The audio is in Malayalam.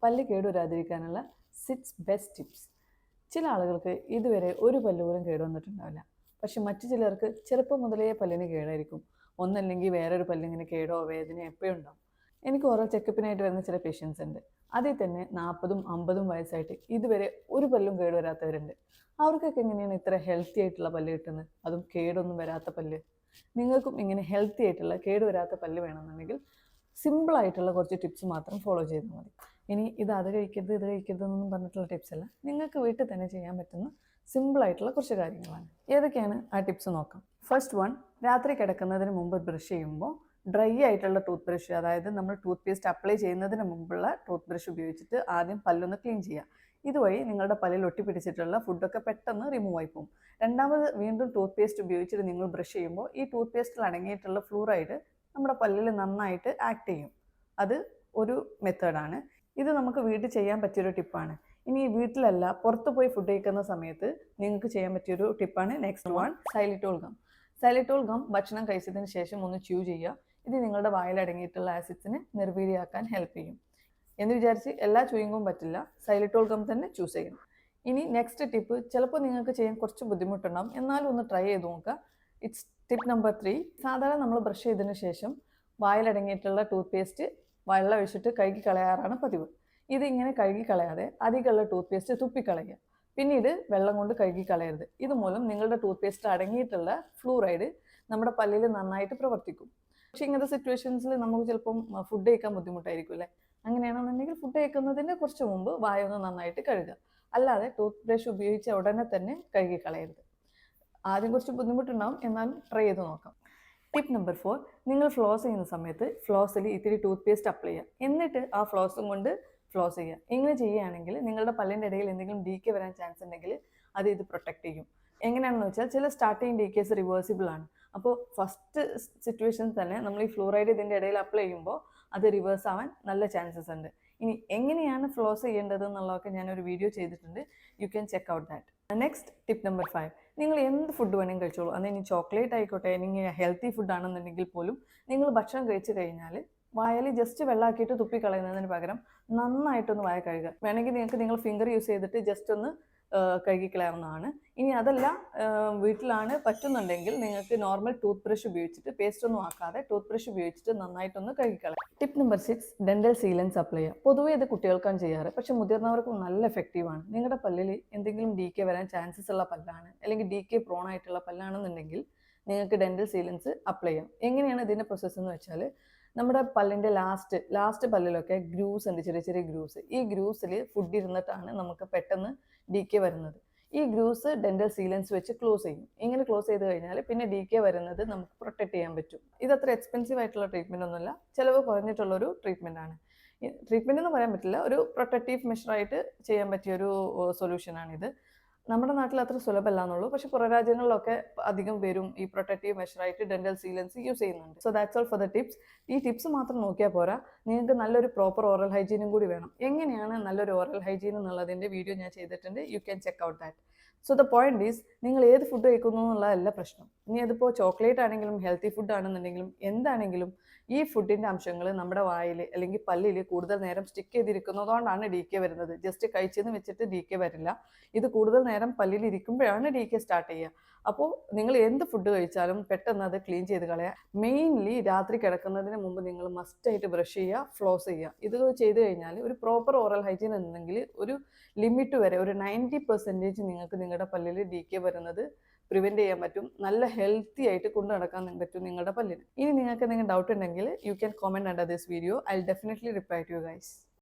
പല്ല് കേടുവരാതിരിക്കാനുള്ള 6 ബെസ്റ്റ് ടിപ്സ്. ചില ആളുകൾക്ക് ഇതുവരെ ഒരു പല്ല് പോലും കേടുവന്നിട്ടുണ്ടാവില്ല. പക്ഷെ മറ്റു ചിലർക്ക് ചെറുപ്പം മുതലേ പല്ലിന് കേടായിരിക്കും. ഒന്നല്ലെങ്കിൽ വേറൊരു പല്ലിങ്ങനെ കേടോ വേദനയോ എപ്പോഴും ഉണ്ടാവും. എനിക്ക് ഓരോ ചെക്കപ്പിനായിട്ട് വരുന്ന ചില പേഷ്യൻസ് ഉണ്ട്. അതിൽ തന്നെ 40ഉം 50ഉം വയസ്സായിട്ട് ഇതുവരെ ഒരു പല്ലും കേടുവരാത്തവരുണ്ട്. അവർക്കൊക്കെ എങ്ങനെയാണ് ഇത്ര ഹെൽത്തി ആയിട്ടുള്ള പല്ല് കിട്ടുന്നത്, അതും കേടൊന്നും വരാത്ത പല്ല്? നിങ്ങൾക്കും ഇങ്ങനെ ഹെൽത്തി ആയിട്ടുള്ള കേടുവരാത്ത പല്ല് വേണമെന്നുണ്ടെങ്കിൽ സിമ്പിളായിട്ടുള്ള കുറച്ച് ടിപ്സ് മാത്രം ഫോളോ ചെയ്താൽ മതി. ഇനി അത് കഴിക്കരുത് ഇത് കഴിക്കരുത് എന്നൊന്നും പറഞ്ഞിട്ടുള്ള ടിപ്സ് അല്ല, നിങ്ങൾക്ക് വീട്ടിൽ തന്നെ ചെയ്യാൻ പറ്റുന്ന സിമ്പിളായിട്ടുള്ള കുറച്ച് കാര്യങ്ങളാണ്. ഏതൊക്കെയാണ് ആ ടിപ്സ് നോക്കാം. ഫസ്റ്റ് വൺ, രാത്രി കിടക്കുന്നതിന് മുമ്പ് ബ്രഷ് ചെയ്യുമ്പോൾ ഡ്രൈ ആയിട്ടുള്ള ടൂത്ത് ബ്രഷ്, അതായത് നമ്മൾ ടൂത്ത് പേസ്റ്റ് അപ്ലൈ ചെയ്യുന്നതിന് മുമ്പുള്ള ടൂത്ത് ബ്രഷ് ഉപയോഗിച്ചിട്ട് ആദ്യം പല്ലൊന്ന് ക്ലീൻ ചെയ്യുക. ഇതുവഴി നിങ്ങളുടെ പല്ലിൽ ഒട്ടിപ്പിടിച്ചിട്ടുള്ള ഫുഡൊക്കെ പെട്ടെന്ന് റിമൂവ് ആയി പോകും. രണ്ടാമത് വീണ്ടും ടൂത്ത് പേസ്റ്റ് ഉപയോഗിച്ചിട്ട് നിങ്ങൾ ബ്രഷ് ചെയ്യുമ്പോൾ ഈ ടൂത്ത് പേസ്റ്റിൽ അടങ്ങിയിട്ടുള്ള ഫ്ലൂറൈഡ് നമ്മുടെ പല്ലിൽ നന്നായിട്ട് ആക്ട് ചെയ്യും. അത് ഒരു മെത്തേഡാണ്. ഇത് നമുക്ക് വീട്ടിൽ ചെയ്യാൻ പറ്റിയൊരു ടിപ്പാണ്. ഇനി വീട്ടിലല്ല പുറത്ത് പോയി ഫുഡ് കഴിക്കുന്ന സമയത്ത് നിങ്ങൾക്ക് ചെയ്യാൻ പറ്റിയൊരു ടിപ്പാണ് next one, xylitol gum. Xylitol gum ഭക്ഷണം കഴിച്ചതിന് ശേഷം ഒന്ന് ച്യൂ ചെയ്യുക. ഇത് നിങ്ങളുടെ വായിലടങ്ങിയിട്ടുള്ള ആസിഡ്സിനെ നിർവീര്യമാക്കാൻ ഹെൽപ്പ് ചെയ്യും. എന്ന് വിചാരിച്ച് എല്ലാ ചൂയിങ്ങും പറ്റില്ല, സൈലിറ്റോൾ ഗം തന്നെ ചൂസ് ചെയ്യണം. ഇനി നെക്സ്റ്റ് ടിപ്പ് ചിലപ്പോൾ നിങ്ങൾക്ക് ചെയ്യാൻ കുറച്ച് ബുദ്ധിമുട്ടുണ്ടാകും, എന്നാലും ഒന്ന് ട്രൈ ചെയ്ത് നോക്കുക. It's tip number 3. സാധാരണ നമ്മൾ ബ്രഷ് ചെയ്തതിന് ശേഷം വായിലടങ്ങിയിട്ടുള്ള ടൂത്ത് പേസ്റ്റ് വെള്ളം ഒഴിച്ചിട്ട് കഴുകി കളയാറാണ് പതിവ്. ഇത് ഇങ്ങനെ കഴുകി കളയാതെ അധികമുള്ള ടൂത്ത് പേസ്റ്റ് തുപ്പിക്കളയുക. പിന്നീട് വെള്ളം കൊണ്ട് കഴുകി കളയരുത്. ഇതുമൂലം നിങ്ങളുടെ ടൂത്ത് പേസ്റ്റിൽ അടങ്ങിയിട്ടുള്ള ഫ്ലൂറൈഡ് നമ്മുടെ പല്ലിൽ നന്നായിട്ട് പ്രവർത്തിക്കും. പക്ഷേ ഇങ്ങനത്തെ സിറ്റുവേഷൻസിൽ നമുക്ക് ചിലപ്പം ഫുഡ് കഴിക്കാൻ ബുദ്ധിമുട്ടായിരിക്കും അല്ലേ? അങ്ങനെയാണെന്നുണ്ടെങ്കിൽ ഫുഡ് കഴിക്കുന്നതിന് കുറച്ച് മുമ്പ് വായൊന്ന് നന്നായിട്ട് കഴുകുക. അല്ലാതെ ടൂത്ത് ബ്രഷ് ഉപയോഗിച്ച ഉടനെ തന്നെ കഴുകി കളയരുത്. ആദ്യം കുറച്ച് ബുദ്ധിമുട്ടുണ്ടാവും, എന്നാലും ട്രൈ ചെയ്ത് നോക്കാം. ടിപ്പ് നമ്പർ 4, നിങ്ങൾ ഫ്ലോസ് ചെയ്യുന്ന സമയത്ത് ഫ്ലോസിൽ ഇത്തിരി ടൂത്ത് പേസ്റ്റ് അപ്ലൈ ചെയ്യുക. എന്നിട്ട് ആ ഫ്ലോസും കൊണ്ട് ഫ്ലോസ് ചെയ്യുക. ഇങ്ങനെ ചെയ്യുകയാണെങ്കിൽ നിങ്ങളുടെ പല്ലിൻ്റെ ഇടയിൽ എന്തെങ്കിലും ഡീക്കെ വരാൻ ചാൻസ് ഉണ്ടെങ്കിൽ ഇത് പ്രൊട്ടക്റ്റ് ചെയ്യും. എങ്ങനെയാണെന്ന് വെച്ചാൽ ചില സ്റ്റാർട്ടിങ് ഡീക്കേസ് റിവേഴ്സിബിൾ ആണ്. അപ്പോൾ ഫസ്റ്റ് സിറ്റുവേഷൻസ് തന്നെ നമ്മൾ ഈ ഫ്ലൂറൈഡ് ഇതിൻ്റെ ഇടയിൽ അപ്ലൈ ചെയ്യുമ്പോൾ അത് റിവേഴ്സ് ആവാൻ നല്ല ചാൻസസ് ഉണ്ട്. ഇനി എങ്ങനെയാണ് ഫ്ലോസ് ചെയ്യേണ്ടത് എന്നുള്ളതൊക്കെ ഞാനൊരു വീഡിയോ ചെയ്തിട്ടുണ്ട്. You can check out that. Next tip number 5, നിങ്ങൾ എന്ത് ഫുഡ് വേണമെങ്കിൽ കഴിച്ചോളൂ. അത് ഇനി ചോക്ലേറ്റ് ആയിക്കോട്ടെ, അല്ലെങ്കിൽ ഹെൽത്തി ഫുഡ് ആണെന്നുണ്ടെങ്കിൽ പോലും നിങ്ങൾ ഭക്ഷണം കഴിച്ച് കഴിഞ്ഞാൽ വായൽ ജസ്റ്റ് വെള്ളമാക്കിയിട്ട് തുപ്പിക്കളയുന്നതിന് പകരം നന്നായിട്ടൊന്ന് വായ കഴുകുക. വേണമെങ്കിൽ നിങ്ങൾ ഫിംഗർ യൂസ് ചെയ്തിട്ട് ജസ്റ്റ് ഒന്ന് കഴുകിക്കളയാവുന്നതാണ്. ഇനി അതല്ല വീട്ടിലാണ് പറ്റുന്നുണ്ടെങ്കിൽ നിങ്ങൾക്ക് നോർമൽ ടൂത്ത് ബ്രഷ് ഉപയോഗിച്ചിട്ട്, പേസ്റ്റ് ഒന്നും ആക്കാതെ ടൂത്ത് ബ്രഷ് ഉപയോഗിച്ചിട്ട് നന്നായിട്ടൊന്ന് കഴുകിക്കളയാം. Tip number 6, dental sealants apply ചെയ്യുക. പൊതുവേ ഇത് കുട്ടികൾക്കാണ് ചെയ്യാറ്, പക്ഷെ മുതിർന്നവർക്കും നല്ല എഫക്റ്റീവാണ്. നിങ്ങളുടെ പല്ലിൽ എന്തെങ്കിലും ഡീക്കെ വരാൻ ചാൻസസ് ഉള്ള പല്ലാണ്, അല്ലെങ്കിൽ ഡീക്കെ പ്രോൺ ആയിട്ടുള്ള പല്ലാണെന്നുണ്ടെങ്കിൽ നിങ്ങൾക്ക് ഡെന്റൽ സീലൻസ് അപ്ലൈ ചെയ്യാം. എങ്ങനെയാണ് ഇതിൻ്റെ പ്രോസസ്സ് എന്ന് വെച്ചാൽ, നമ്മുടെ പല്ലിൻ്റെ ലാസ്റ്റ് പല്ലിലൊക്കെ ഗ്രൂസ് ഉണ്ട്, ചെറിയ ചെറിയ ഗ്രൂസ്. ഈ ഗ്രൂസിൽ ഫുഡ് ഇരുന്നിട്ടാണ് നമുക്ക് പെട്ടെന്ന് ഡീക്കെ വരുന്നത്. ഈ ഗ്രൂസ് ഡെന്റൽ സീലൻസ് വെച്ച് ക്ലോസ് ചെയ്യും. ഇങ്ങനെ ക്ലോസ് ചെയ്ത് കഴിഞ്ഞാൽ പിന്നെ ഡീക്കെ വരുന്നത് നമുക്ക് പ്രൊട്ടക്ട് ചെയ്യാൻ പറ്റും. ഇതത്ര എക്സ്പെൻസീവ് ആയിട്ടുള്ള ട്രീറ്റ്മെൻ്റ് ഒന്നുമല്ല, ചിലവ് കുറഞ്ഞിട്ടുള്ളൊരു ട്രീറ്റ്മെൻ്റ് ആണ്. ട്രീറ്റ്മെൻ്റ് എന്ന് പറയാൻ പറ്റില്ല, ഒരു പ്രൊട്ടക്റ്റീവ് മെഷറായിട്ട് ചെയ്യാൻ പറ്റിയൊരു സൊല്യൂഷനാണിത്. നമ്മുടെ നാട്ടിൽ അത്ര സുലഭമല്ല എന്നുള്ളൂ, പക്ഷെ പുറം രാജ്യങ്ങളിലൊക്കെ അധികം പേരും ഈ പ്രൊട്ടക്റ്റീവ് മെഷറായിട്ട് ഡെന്റൽ സീലൻസ് യൂസ് ചെയ്യുന്നുണ്ട്. So that's all for the tips. ഈ ടിപ്സ് മാത്രം നോക്കിയാൽ പോരാ, നിങ്ങൾക്ക് നല്ലൊരു പ്രോപ്പർ ഓറൽ ഹൈജീനും കൂടി വേണം. എങ്ങനെയാണ് നല്ലൊരു ഓറൽ ഹൈജീൻ എന്നുള്ളതിൻ്റെ വീഡിയോ ഞാൻ ചെയ്തിട്ടുണ്ട്. You can check out that. So the point is, നിങ്ങൾ ഏത് ഫുഡ് കഴിക്കുന്നു എന്നുള്ളതല്ല പ്രശ്നം. ഇനി അതിപ്പോൾ ചോക്ലേറ്റ് ആണെങ്കിലും ഹെൽത്തി ഫുഡ് ആണെന്നുണ്ടെങ്കിലും എന്താണെങ്കിലും ഈ ഫുഡിൻ്റെ അംശങ്ങൾ നമ്മുടെ വായിൽ അല്ലെങ്കിൽ പല്ലിൽ കൂടുതൽ നേരം സ്റ്റിക്ക് ചെയ്തിരിക്കുന്നതുകൊണ്ടാണ് ഡീക്കെ വരുന്നത്. ജസ്റ്റ് കഴിച്ചെന്ന് വെച്ചിട്ട് ഡീക്കെ വരില്ല. ഇത് കൂടുതൽ നേരം പല്ലിൽ ഇരിക്കുമ്പോഴാണ് ഡീക്കെ സ്റ്റാർട്ട് ചെയ്യുക. അപ്പോൾ നിങ്ങൾ എന്ത് ഫുഡ് കഴിച്ചാലും പെട്ടെന്ന് അത് ക്ലീൻ ചെയ്ത് കളയുക. മെയിൻലി രാത്രി കിടക്കുന്നതിന് മുമ്പ് നിങ്ങൾ മസ്റ്റായിട്ട് ബ്രഷ് ചെയ്യുക, ഫ്ലോസ് ചെയ്യുക. ഇത് ചെയ്ത് കഴിഞ്ഞാൽ ഒരു പ്രോപ്പർ ഓറൽ ഹൈജീൻ ഉണ്ടെങ്കിൽ ഒരു ലിമിറ്റ് വരെ, ഒരു 90% നിങ്ങൾക്ക് നിങ്ങളുടെ പല്ലിൽ ഡീക്കെ വരുന്നത് പ്രിവെൻറ്റ് ചെയ്യാൻ പറ്റും. നല്ല ഹെൽത്തി ആയിട്ട് കൊണ്ടു നടക്കാൻ പറ്റും നിങ്ങളുടെ പല്ലിന്. ഇനി നിങ്ങൾക്ക് എന്തെങ്കിലും ഡൗട്ട് ഉണ്ടെങ്കിൽ you can comment under this video. I will definitely reply to you guys.